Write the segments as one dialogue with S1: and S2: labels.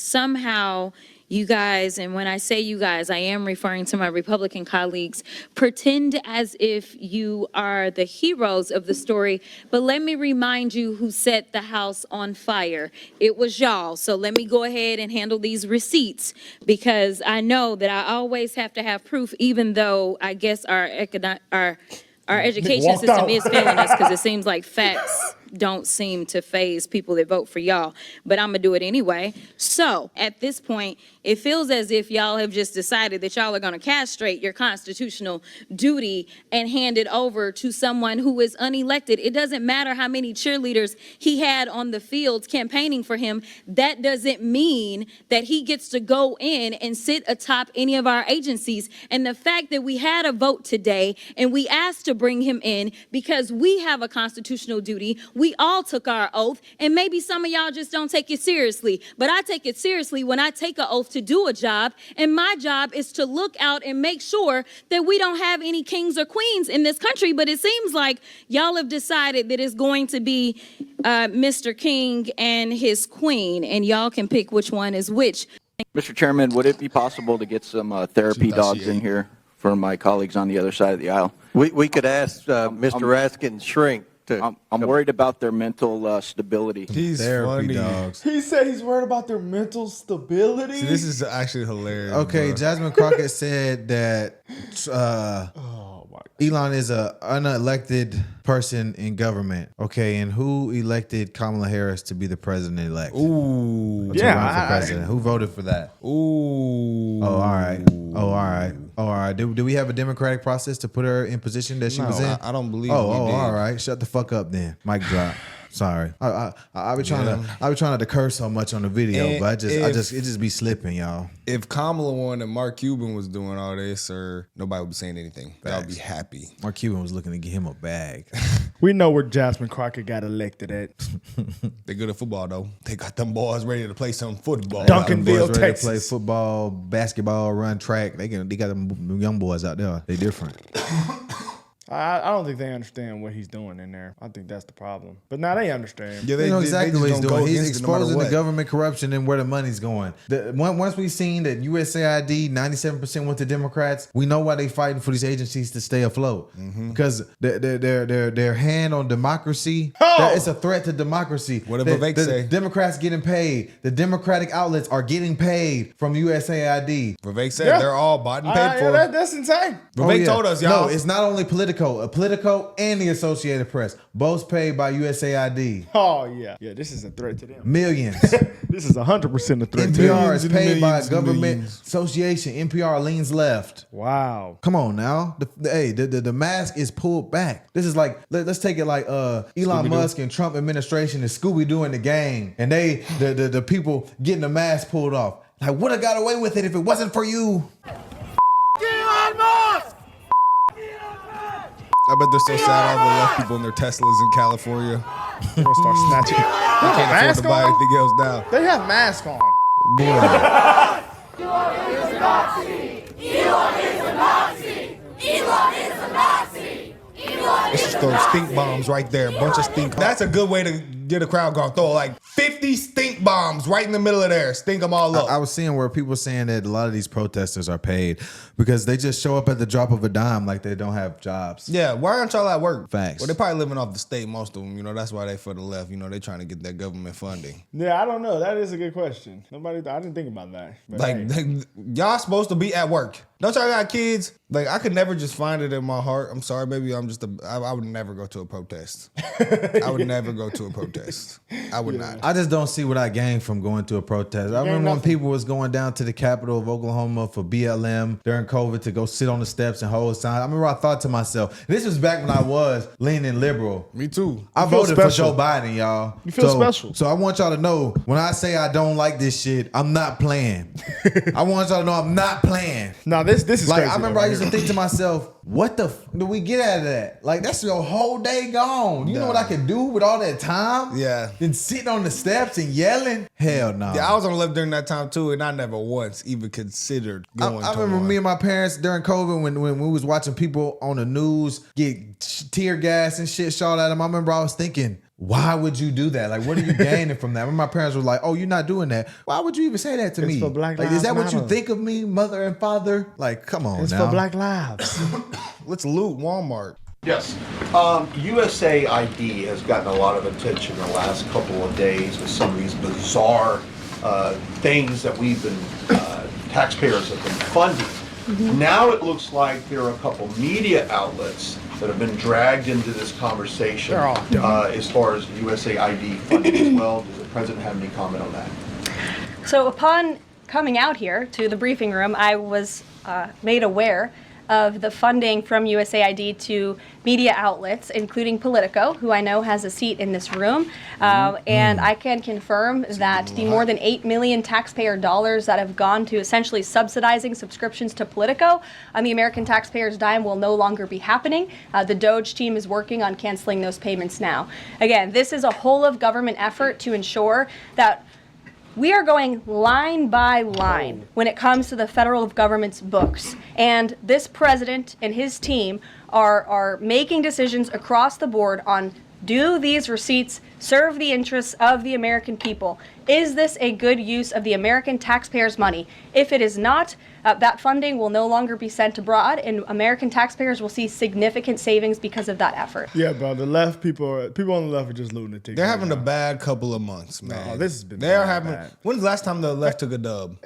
S1: somehow you guys, and when I say you guys, I am referring to my Republican colleagues, pretend as if you are the heroes of the story. But let me remind you who set the House on fire. It was y'all. So let me go ahead and handle these receipts, because I know that I always have to have proof, even though I guess our education system is failing us, because it seems like facts don't seem to faze people that vote for y'all. But I'm going to do it anyway. So at this point, it feels as if y'all have just decided that y'all are going to castrate your constitutional duty and hand it over to someone who is unelected. It doesn't matter how many cheerleaders he had on the field campaigning for him. That doesn't mean that he gets to go in and sit atop any of our agencies. And the fact that we had a vote today and we asked to bring him in because we have a constitutional duty. We all took our oath, and maybe some of y'all just don't take it seriously. But I take it seriously when I take an oath to do a job, and my job is to look out and make sure that we don't have any kings or queens in this country. But it seems like y'all have decided that it's going to be Mr. King and his queen, and y'all can pick which one is which.
S2: Mr. Chairman, would it be possible to get some therapy dogs in here for my colleagues on the other side of the aisle?
S3: We could ask Mr. Raskin Shrink to.
S2: I'm worried about their mental stability.
S4: He's funny. Dogs.
S5: He said he's worried about their mental stability.
S4: See, this is actually hilarious.
S6: Okay, bro. Jasmine Crockett said that Elon is an unelected person in government. Okay, and who elected Kamala Harris to be the president-elect?
S4: Ooh.
S6: To run for president. Who voted for that?
S4: Ooh.
S6: Oh, all right. Oh, all right. Oh, all right. Do we have a democratic process to put her in position that she was in?
S4: I don't believe.
S6: Oh, all right. Shut the fuck up then. Mic drop. Sorry. I be trying not to curse so much on the video, but it just be slipping, y'all.
S4: If Kamala won and Mark Cuban was doing all this, or nobody would be saying anything. I'd be happy.
S6: Mark Cuban was looking to get him a bag.
S5: We know where Jasmine Crockett got elected at.
S4: They're good at football though. They got them boys ready to play some football.
S5: Duncanville,
S6: ready
S5: Texas.
S6: To play football, basketball, run track. They got them young boys out there. They different.
S5: I don't think they understand what he's doing in there. I think that's the problem. But now they understand.
S6: Yeah, they know exactly what he's doing. He's exposing the government corruption and where the money's going. Once we've seen that USAID, 97% went to Democrats, we know why they fighting for these agencies to stay afloat. Because their hand on democracy, it's a threat to democracy.
S4: What did Vivek say?
S6: Democrats getting paid. The Democratic outlets are getting paid from USAID.
S4: Vivek said they're all bought and paid for.
S5: That's insane.
S4: Vivek told us, y'all.
S6: No, it's not only Politico and the Associated Press, both paid by USAID.
S5: Oh, yeah. Yeah, this is a threat to them.
S6: Millions.
S5: This is 100% a threat to them.
S6: NPR is paid by a government association. NPR leans left.
S5: Wow.
S6: Come on now. The mask is pulled back. This is like, let's take it like Elon Musk and Trump administration and Scooby-Doo in the game. And the people getting the mask pulled off. Like, would have got away with it if it wasn't for you.
S5: Elon Musk!
S4: I bet they're so sad all the left people in their Teslas in California.
S5: They're gonna start snatching.
S4: They can't afford to buy anything else now.
S5: They have masks on.
S7: Elon is a Nazi! Elon is a Nazi! Elon is a Nazi! Elon
S4: Let's just throw stink bombs right there. A bunch of stink. That's a good way to get a crowd going. Throw like 50 stink bombs right in the middle of there. Stink them all up.
S6: I was seeing where people saying that a lot of these protesters are paid because they just show up at the drop of a dime like they don't have jobs.
S4: Yeah, why aren't y'all at work?
S6: Facts.
S4: Well, they're probably living off the state, most of them. You know, that's why they for the left. You know, they trying to get that government funding.
S5: Yeah, I don't know. That is a good question. I didn't think about that. But
S4: Like, y'all supposed to be at work. Don't y'all got kids? Like, I could never just find it in my heart. I'm sorry, maybe I'm just I would never go to a protest. I would never go to a protest. I would not.
S6: I just don't see what I gained from going to a protest. I remember when people was going down to the Capitol of Oklahoma for BLM during COVID to go sit on the steps and hold signs. I remember I thought to myself, this was back when I was leaning liberal.
S4: Me too.
S6: I voted for Joe Biden, y'all.
S5: You feel special.
S6: So I want y'all to know, when I say I don't like this shit, I'm not playing. I want y'all to know I'm not playing.
S5: No, this is
S6: like,
S5: crazy.
S6: I remember I used to think to myself, what the do we get out of that? Like, that's your whole day gone. You know what I could do with all that time?
S4: Yeah.
S6: Then sitting on the steps and yelling? Hell no.
S4: Yeah, I was on the left during that time too, and I never once even considered going
S6: I remember me and my parents during COVID when we was watching people on the news get tear gas and shit shot at them. I remember I was thinking, why would you do that? Like, what are you gaining from that? When my parents were like, oh, you're not doing that. Why would you even say that to me?
S5: for Black
S6: Like, is that
S5: Lives
S6: what you
S5: Matter.
S6: think of me, mother and father? Like, come on
S5: It's
S6: now.
S5: for Black lives.
S4: Let's loot Walmart.
S8: Yes. USAID has gotten a lot of attention in the last couple of days with some of these bizarre things that we've been, taxpayers have been funding. Now it looks like there are a couple media outlets that have been dragged into this conversation
S5: They're all dumb.
S8: as far as USAID funding as well. Does the president have any comment on that?
S9: So upon coming out here to the briefing room, I was made aware of the funding from USAID to media outlets, including Politico, who I know has a seat in this room. And I can confirm that the more than $8 million taxpayer dollars that have gone to essentially subsidizing subscriptions to Politico on the American taxpayers' dime will no longer be happening. The DOJ team is working on canceling those payments now. Again, this is a whole of government effort to ensure that we are going line by line when it comes to the federal government's books. And this president and his team are making decisions across the board on, do these receipts serve the interests of the American people? Is this a good use of the American taxpayers' money? If it is not, that funding will no longer be sent abroad, and American taxpayers will see significant savings because of that effort.
S5: Yeah, bro. The left people on the left are just lunatics.
S4: They're having a bad couple of months, man.
S5: No, this has been
S4: They're
S5: bad,
S4: having.
S5: bad.
S4: When's the last time the left took a dub?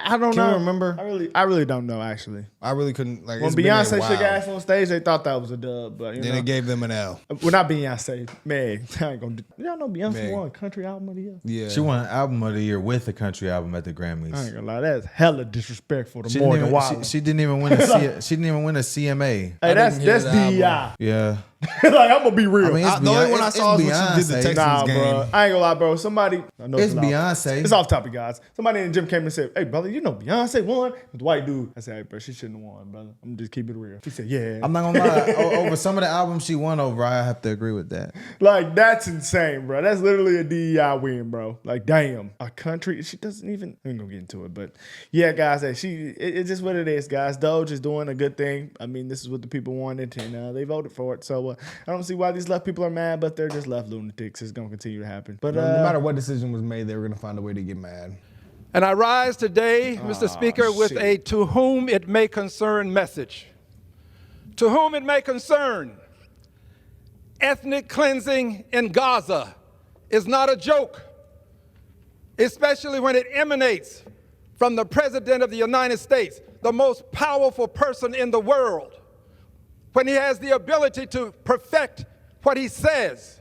S5: I don't
S4: Can
S5: know.
S4: you remember?
S5: I really don't know, actually.
S4: I really couldn't. Like,
S5: When
S4: it's been there a
S5: Beyonce shook
S4: while.
S5: ass on stage, they thought that was a dub, but you
S4: Then
S5: know.
S4: it gave them an L.
S5: Well, not Beyonce. Meg. I ain't gonna do. Y'all know Beyonce
S4: Meg.
S5: won Country Album of the Year?
S4: Yeah.
S6: She won Album of the Year with the country album at the Grammys.
S5: I ain't gonna lie. That's hella disrespectful to
S6: She
S5: more
S6: didn't,
S5: than
S6: even,
S5: Wild.
S6: she didn't even win a she didn't even win a CMA.
S5: Hey, that's
S4: didn't hear the
S5: DEI.
S6: Yeah.
S5: Like, I'm gonna be real.
S6: I mean, it's
S4: The only one I
S6: it's
S4: saw was when she did the
S6: Beyonce.
S4: Texans
S5: Nah,
S4: game.
S5: bro. I ain't gonna lie, bro. Somebody, I know
S6: It's
S5: a lot-
S6: Beyonce.
S5: It's off topic, guys. Somebody in the gym came and said, "Hey, brother, you know Beyonce won." The white dude. I said, "Hey, bro, she shouldn't have won, brother. I'm just keeping it real." He said, "Yeah."
S6: I'm not gonna lie. Over some of the albums she won over, I have to agree with that.
S5: Like, that's insane, bro. That's literally a DEI win, bro. Like, damn. A country, she doesn't even, I ain't gonna get into it, but yeah, guys, hey, it's just what it is, guys. Doge is doing a good thing. I mean, this is what the people wanted, and they voted for it. So I don't see why these left people are mad, but they're just left lunatics. It's gonna continue to happen. But
S4: No matter what decision was made, they were gonna find a way to get mad.
S10: And I rise today, Mr. Speaker, with a to whom it may concern message. To whom it may concern, ethnic cleansing in Gaza is not a joke, especially when it emanates from the President of the United States, the most powerful person in the world, when he has the ability to perfect what he says.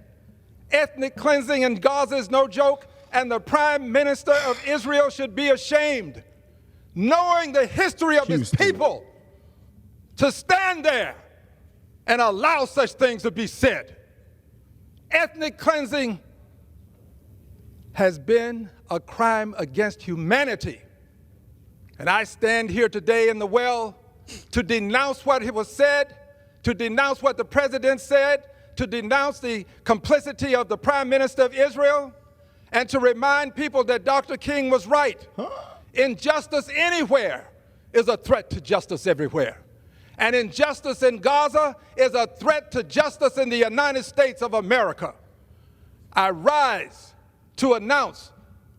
S10: Ethnic cleansing in Gaza is no joke, and the Prime Minister of Israel should be ashamed, knowing the history of his people, to stand there and allow such things to be said. Ethnic cleansing has been a crime against humanity. And I stand here today in the well to denounce what was said, to denounce what the president said, to denounce the complicity of the Prime Minister of Israel, and to remind people that Dr. King was right. Injustice anywhere is a threat to justice everywhere. And injustice in Gaza is a threat to justice in the United States of America. I rise to announce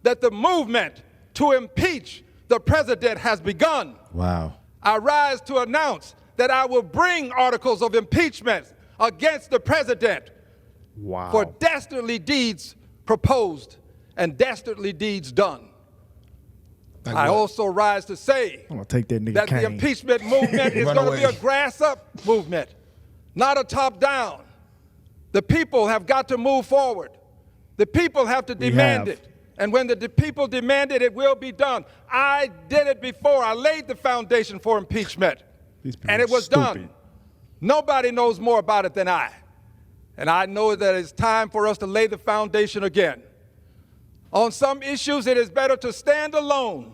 S10: that the movement to impeach the president has begun.
S6: Wow.
S10: I rise to announce that I will bring articles of impeachment against the president for dastardly deeds proposed and dastardly deeds done.
S4: Like
S10: I
S4: what?
S10: also rise to say
S5: I'm gonna take that nigga
S10: that the
S5: cane.
S10: impeachment movement is
S4: Run
S10: going to be
S4: away.
S10: a grass-up movement, not a top-down. The people have got to move forward. The people have to demand
S5: have.
S10: it. And when the people demand it, it will be done. I did it before. I laid the foundation for impeachment.
S5: These people
S10: And it
S5: are
S10: was
S5: stupid.
S10: done. Nobody knows more about it than I. And I know that it's time for us to lay the foundation again. On some issues, it is better to stand alone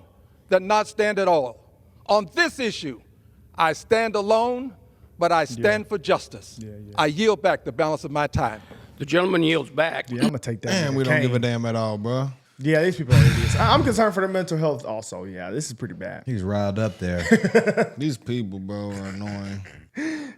S10: than not stand at all. On this issue, I stand alone, but I stand for justice. I yield back the balance of my time.
S11: The gentleman yields back.
S5: Yeah, I'm gonna take that.
S4: Man,
S5: nigga
S4: we don't
S5: cane.
S4: give a damn at all, bro.
S5: Yeah, these people are idiots. I'm concerned for their mental health also. Yeah, this is pretty bad.
S6: He's riled up there.
S4: These people, bro, are annoying.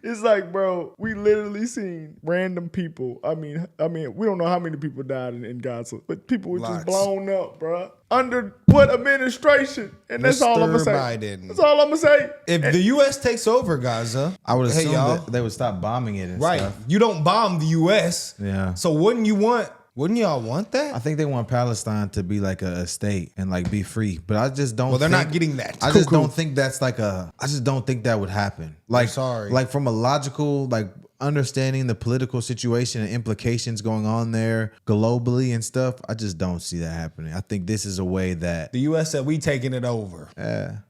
S5: It's like, bro, we literally seen random people. I mean, we don't know how many people died in Gaza, but people were just blown up, bro. Under what administration? And that's all I'm gonna say.
S4: Biden.
S5: That's all I'm gonna say.
S4: If the U.S. takes over Gaza,
S6: I would assume
S4: y'all,
S6: that they would stop bombing it and
S4: right?
S6: stuff.
S4: You don't bomb the U.S.
S6: Yeah.
S4: So wouldn't y'all want that?
S6: I think they want Palestine to be like a state and like be free, but I just don't.
S4: Well, they're not getting that.
S6: I just don't think that's like I just don't think that would happen. Like,
S4: sorry.
S6: Like from a logical, like understanding the political situation and implications going on there globally and stuff, I just don't see that happening. I think this is a way that
S4: the U.S. said we taking it over.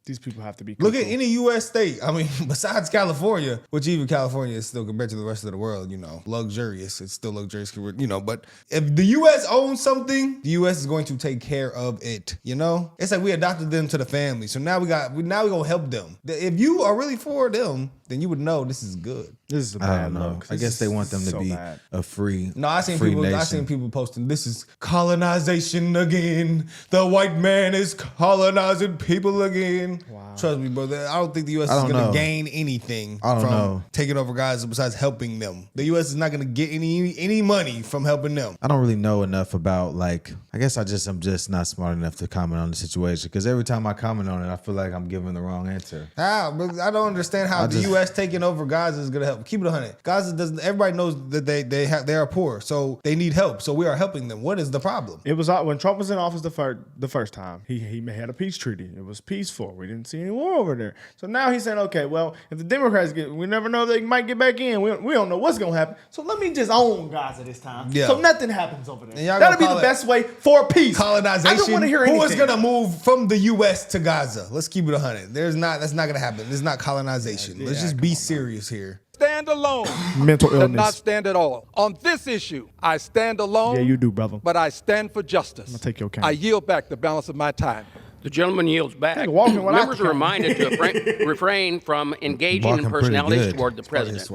S5: These people have to be.
S4: Look at any U.S. state. I mean, besides California, which even California is still compared to the rest of the world, luxurious. It's still luxurious, But if the U.S. owns something, the U.S. is going to take care of it. It's like we adopted them to the family, so now we gonna help them. If you are really for them, then you would know this is good.
S5: This is a
S6: I
S5: bad
S6: don't know.
S5: look.
S6: I guess they want them to
S5: so
S6: be
S5: bad.
S6: a free.
S4: No, I seen
S6: free
S4: people. I
S6: nation.
S4: seen people posting. This is colonization again. The white man is colonizing people again. Wow. Trust me, brother. I don't think the U.S. is going to gain anything from taking over Gaza besides helping them. The U.S. is not going to get any money from helping them.
S6: I don't really know enough about I guess I'm just not smart enough to comment on the situation because every time I comment on it, I feel like I'm giving the wrong answer.
S4: How? I don't understand how the U.S. taking over Gaza is going to help. Keep it 100. Gaza doesn't. Everybody knows that they are poor, so they need help. So we are helping them. What is the problem?
S5: It was when Trump was in office the first time. He had a peace treaty. It was peaceful. We didn't see any war over there. So now he's saying, okay, well, if the Democrats we never know they might get back in. We don't know what's gonna happen. So let me just own Gaza this time. Yeah. So nothing happens over there. That'll be the best way for peace.
S4: Colonization.
S5: I don't want to hear anything.
S4: Who is gonna move from the U.S. to Gaza? Let's keep it 100. That's not gonna happen. It's not colonization. Let's just be serious here.
S10: Stand alone.
S5: Mental illness.
S10: Does not stand at all. On this issue, I stand alone.
S5: Yeah, you do, brother.
S10: But I stand for justice.
S5: I'm gonna take your cane.
S10: I yield back the balance of my time.
S11: The gentleman yields back.
S5: Members
S11: are reminded to refrain from engaging in personalities toward the president.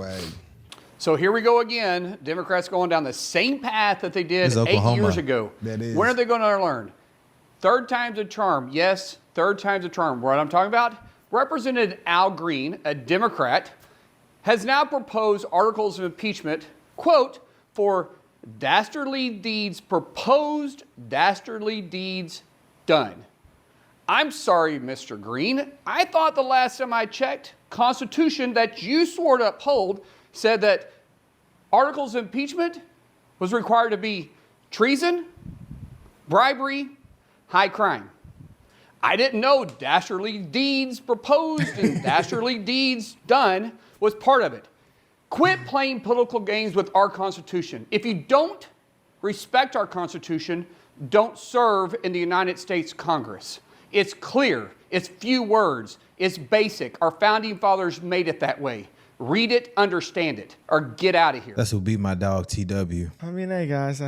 S12: So here we go again. Democrats going down the same path that they did 8 years ago.
S4: That is.
S12: When are they going to learn? Third time's a charm. Yes, third time's a charm. What I'm talking about? Representative Al Green, a Democrat, has now proposed articles of impeachment, quote, for dastardly deeds proposed, dastardly deeds done. I'm sorry, Mr. Green. I thought the last time I checked, Constitution that you swore to uphold said that articles of impeachment was required to be treason, bribery, high crime. I didn't know dastardly deeds proposed and dastardly deeds done was part of it. Quit playing political games with our Constitution. If you don't respect our Constitution, don't serve in the United States Congress. It's clear. It's few words. It's basic. Our founding fathers made it that way. Read it, understand it, or get out of here.
S6: That's who beat my dog TW.
S5: I mean, hey guys,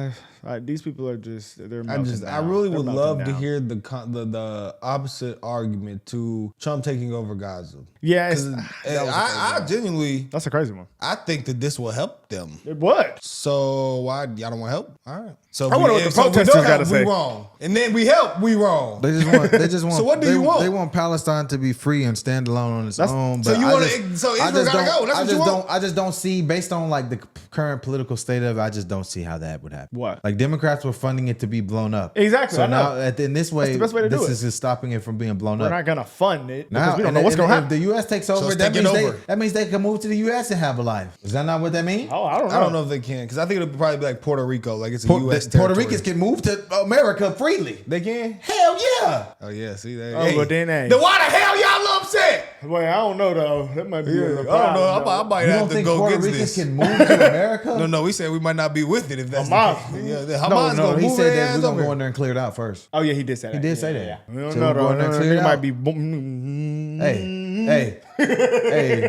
S5: these people are they're melting down.
S4: I really
S5: They're
S4: would
S5: melting
S4: love to
S5: down.
S4: hear the opposite argument to Trump taking over Gaza.
S5: Yeah,
S4: I genuinely,
S5: that's a crazy one.
S4: I think that this will help them.
S5: It would.
S4: So why y'all don't want to help? All right. So
S5: I wonder what the protesters
S4: don't
S5: gotta
S4: help,
S5: say.
S4: we wrong, and then we help, we wrong.
S6: They just want.
S4: So what do you want?
S6: They want Palestine to be free and stand alone on its own.
S4: So
S6: But
S4: you
S6: I
S4: want
S6: just-
S4: to? So
S6: I
S4: Israel
S6: just
S4: gotta
S6: don't-
S4: go. That's
S6: I
S4: what
S6: just
S4: you want.
S6: don't. I just don't see, based on like the current political state of it, I just don't see how that would happen.
S5: What?
S6: Like Democrats were funding it to be blown up.
S5: Exactly,
S6: So
S5: I know.
S6: now, in this way,
S5: the best way to do
S6: this
S5: it.
S6: is just stopping it from being blown
S5: We're
S6: up.
S5: not gonna fund it
S6: Now,
S5: because we don't
S6: and
S5: know what's
S6: if-
S5: gonna
S6: if
S5: happen.
S6: the U.S. takes over,
S4: it's
S6: that
S4: taking
S6: means
S4: over.
S6: that means they can move to the U.S. and have a life. Is that not what that means?
S5: Oh, I don't know.
S4: I don't know if they can, because I think it'll probably be like Puerto Rico, like it's a U.S.
S6: Puerto
S4: territory.
S6: Ricans can move to America freely.
S4: They can?
S6: Hell yeah.
S4: Oh yeah, see that.
S5: Oh, but then hey.
S4: Then why the hell y'all upset?
S5: Well, I don't know though. That might be.
S4: Yeah,
S5: a
S4: I don't
S5: problem,
S4: know.
S5: though.
S4: I might
S6: You
S4: have
S6: don't
S4: to
S6: think
S4: go
S6: Puerto
S4: against
S6: Ricans
S4: this.
S6: can move to America?
S4: No, we said we might not be with it if that's
S5: Hamas.
S4: the case. Yeah, the
S6: No,
S4: Hamas gonna
S6: he
S4: move
S6: said
S4: their
S6: that
S4: ass
S6: we're gonna
S4: over
S6: go
S4: here.
S6: in there and clear it out first.
S5: Oh yeah, he did say that.
S6: He did say that.
S5: Yeah. We don't
S6: So
S5: know
S6: we're going there
S5: though.
S6: and clear
S5: It
S6: it
S5: might
S6: out.
S5: be.
S6: Hey,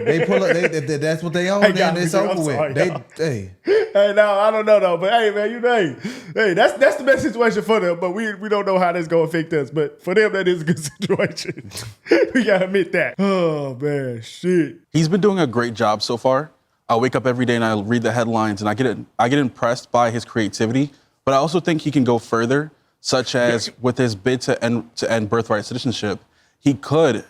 S6: they pull up. That's what they own.
S5: Hey,
S6: Then
S5: guys,
S6: it's
S5: I'm
S6: over
S5: sorry,
S6: with.
S5: y'all.
S6: Hey,
S5: Hey, no, I don't know though. But hey, man, hey, that's the best situation for them. But we don't know how that's gonna affect us. But for them, that is a good situation. We gotta admit that. Oh man, shit.
S13: He's been doing a great job so far. I wake up every day and I read the headlines and I get impressed by his creativity. But I also think he can go further, such as with his bid to end birthright citizenship. He could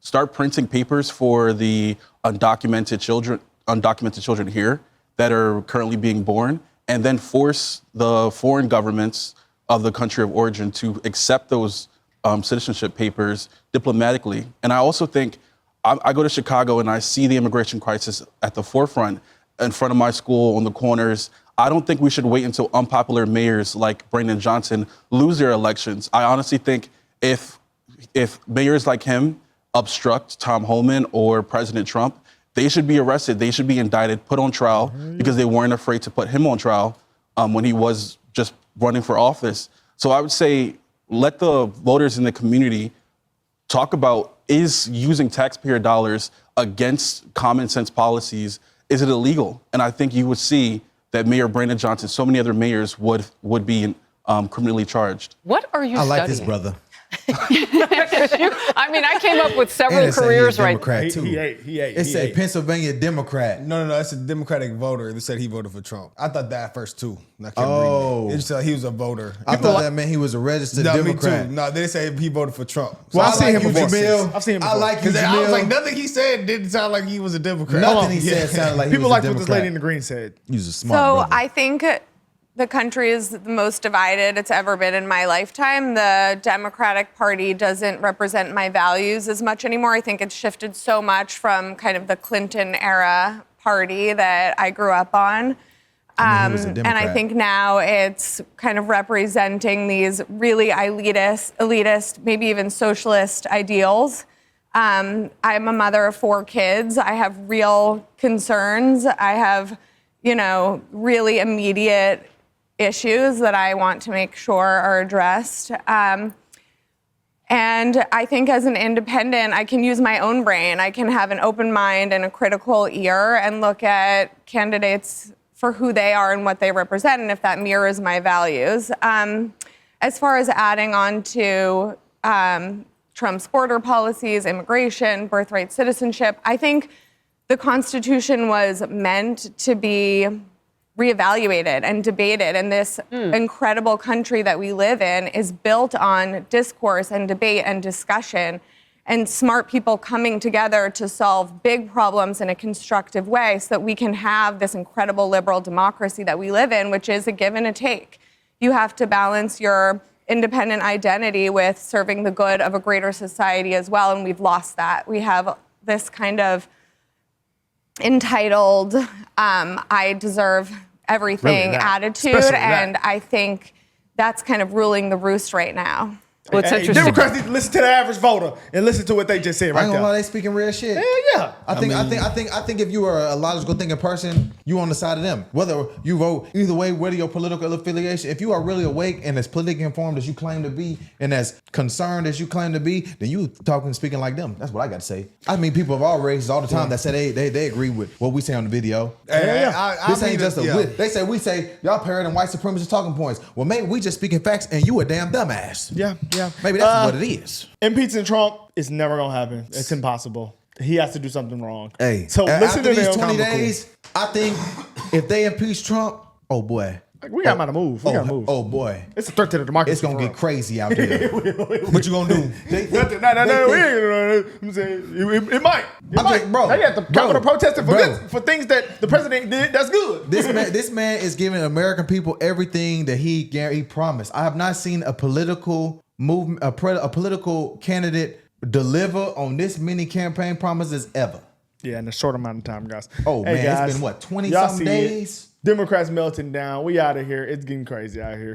S13: start printing papers for the undocumented children here that are currently being born, and then force the foreign governments of the country of origin to accept those citizenship papers diplomatically. And I also think, I go to Chicago and I see the immigration crisis at the forefront in front of my school on the corners. I don't think we should wait until unpopular mayors like Brandon Johnson lose their elections. I honestly think if mayors like him obstruct Tom Homan or President Trump, they should be arrested. They should be indicted, put on trial, because they weren't afraid to put him on trial when he was just running for office. So I would say let the voters in the community talk about, is using taxpayer dollars against common sense policies, is it illegal? And I think you would see that Mayor Brandon Johnson, so many other mayors would be criminally charged.
S14: What are you
S6: I
S14: studying?
S6: like this brother.
S14: I mean, I came up with several careers right
S6: Democrat too.
S5: He ate.
S6: It said Pennsylvania Democrat.
S4: No, that's a Democratic voter that said he voted for Trump. I thought that at first too. I kept
S6: Oh.
S4: reading it. It just said he was a voter.
S6: I thought that meant he was a registered Democrat.
S4: Me too. No, they said he voted for Trump.
S5: Well, I've
S4: I
S5: seen
S4: like
S5: him before.
S4: Jamil.
S5: I've seen him
S6: I
S5: before.
S6: like you,
S4: Because I was like,
S6: Jamil.
S4: nothing he said didn't sound like he was a Democrat.
S6: Nothing he said sounded like he
S5: People
S6: was a
S5: like what
S6: Democrat.
S5: this lady in the green said.
S6: He was a smart
S15: So
S6: brother.
S15: I think the country is the most divided it's ever been in my lifetime. The Democratic Party doesn't represent my values as much anymore. I think it's shifted so much from kind of the Clinton era party that I grew up on.
S6: I mean, he was a
S15: And I
S6: Democrat.
S15: think now it's kind of representing these really elitist, maybe even socialist ideals. I'm a mother of 4 kids. I have real concerns. I have, really immediate issues that I want to make sure are addressed. And I think as an independent, I can use my own brain. I can have an open mind and a critical ear and look at candidates for who they are and what they represent, and if that mirrors my values. As far as adding on to Trump's border policies, immigration, birthright citizenship, I think the Constitution was meant to be reevaluated and debated. And this incredible country that we live in is built on discourse and debate and discussion and smart people coming together to solve big problems in a constructive way so that we can have this incredible liberal democracy that we live in, which is a give and a take. You have to balance your independent identity with serving the good of a greater society as well, and we've lost that. We have this kind of entitled, I deserve everything
S5: Really,
S15: attitude,
S5: especially
S15: and
S5: that.
S15: I think that's kind of ruling the roost right now.
S14: Well, it's interesting.
S5: Democrats need to listen to the average voter and listen to what they just said
S6: I
S5: right
S6: ain't gonna lie,
S5: there.
S6: they speaking real shit.
S5: Hell yeah.
S6: I think if you are a logical thinking person, you on the side of them. Whether you vote either way, whether your political affiliation, if you are really awake and as politically informed as you claim to be, and as concerned as you claim to be, then you speaking like them. That's what I got to say. I mean, people of all races all the time that say they agree with what we say on the video. This ain't just they say we say y'all parroting white supremacist talking points. Well, maybe we just speaking facts and you a damn dumbass.
S5: Yeah.
S6: Maybe that's what it is.
S5: Impeaching Trump is never gonna happen. It's impossible. He has to do something wrong.
S6: Hey,
S5: so listen
S6: after
S5: to
S6: these
S5: them.
S6: 20 days, I think if they impeach Trump, oh boy.
S5: We got to move. We got to move.
S6: Oh boy.
S5: It's a threat to the democracy.
S6: It's gonna get crazy out there.
S4: What you gonna do?
S5: It might.
S6: Bro,
S5: they got the Capitol protesting for things that the president did. That's good.
S6: This man is giving American people everything that he promised. I have not seen a political movement, a political candidate deliver on this many campaign promises ever.
S5: Yeah, in a short amount of time, guys.
S6: Oh
S5: Hey,
S6: man,
S5: guys,
S6: it's been what, 20
S5: y'all
S6: something
S5: see it.
S6: days?
S5: Democrats melting down. We out of here. It's getting crazy out here.